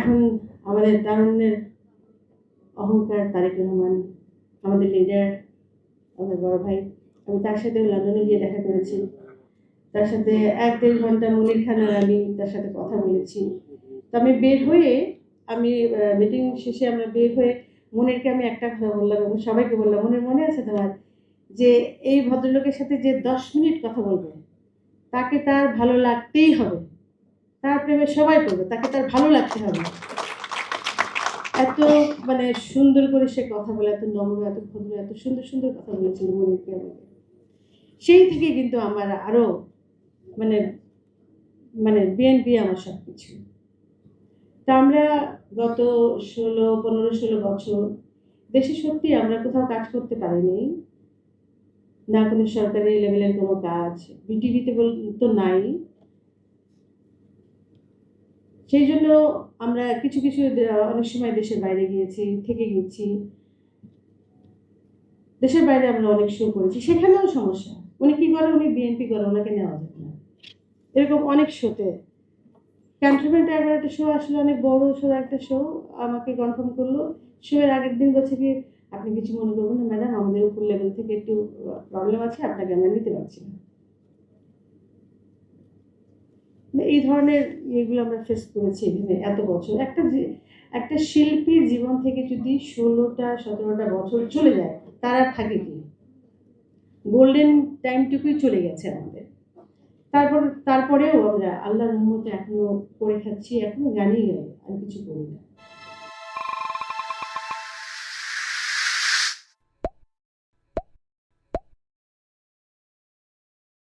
এখন আমাদের তারুণ্যের অহংকার তারেক রহমান, আমাদের লিডার, আমাদের বড় ভাই। আমি তার সাথে লন্ডনে গিয়ে দেখা করেছি, তার সাথে 1-1.5 ঘন্টা মনির খান আর আমি তার সাথে কথা বলেছি। তো আমি বের হয়ে, আমি মিটিং শেষে আমরা বের হয়ে মনিরকে আমি একটা কথা বললাম এবং সবাইকে বললাম, মনির মনে আছে তোমার যে এই ভদ্রলোকের সাথে যে 10 মিনিট কথা বলবে তাকে তার ভালো লাগতেই হবে, তার প্রেমে সবাই পড়বে, তাকে তার ভালো লাগতে হবে। এত মানে সুন্দর করে সে কথা বলে, এত নম্র, এত ভদ্র, এত সুন্দর সুন্দর কথা বলেছিল মনিরকে আমাকে। সেই থেকে কিন্তু আমার আরো মানে মানে বিএনপি আমার সব কিছু। তা আমরা গত 15-16 বছর দেশে সত্যি আমরা কোথাও কাজ করতে পারিনি, না কোনো সরকারি লেভেলের কোনো কাজ, বিটিভিতে তো নাই। সেই জন্য আমরা কিছু কিছু অনেক সময় দেশের বাইরে গিয়েছি, থেকে গেছি। দেশের বাইরে আমরা অনেক শো করেছি, সেখানেও সমস্যা। উনি কি করে, উনি বিএনপি করে, ওনাকে নেওয়া যাবে না, এরকম অনেক শোতে। ক্যান্টনমেন্টে একবার একটা শো আসলে, অনেক বড় শো একটা শো, আমাকে কনফার্ম করলো। শো এর আগের দিন বলছে কি, আপনি কিছু মনে করবেন না ম্যাডাম, আমাদের উপর লেভেল থেকে একটু প্রবলেম আছে, আপনাকে আমরা নিতে পারছি না। এই ধরনের এগুলো আমরা ফেস করেছি এখানে এত বছর। একটা শিল্পীর জীবন থেকে যদি 16-17টা বছর চলে যায়, তার আর থাকে কি? গোল্ডেন টাইমটুকুই চলে গেছে আমাদের। তারপরেও আমরা আল্লাহর রহমতে এখনো করে খাচ্ছি, এখনো গানই গাই, আর কিছু করি না।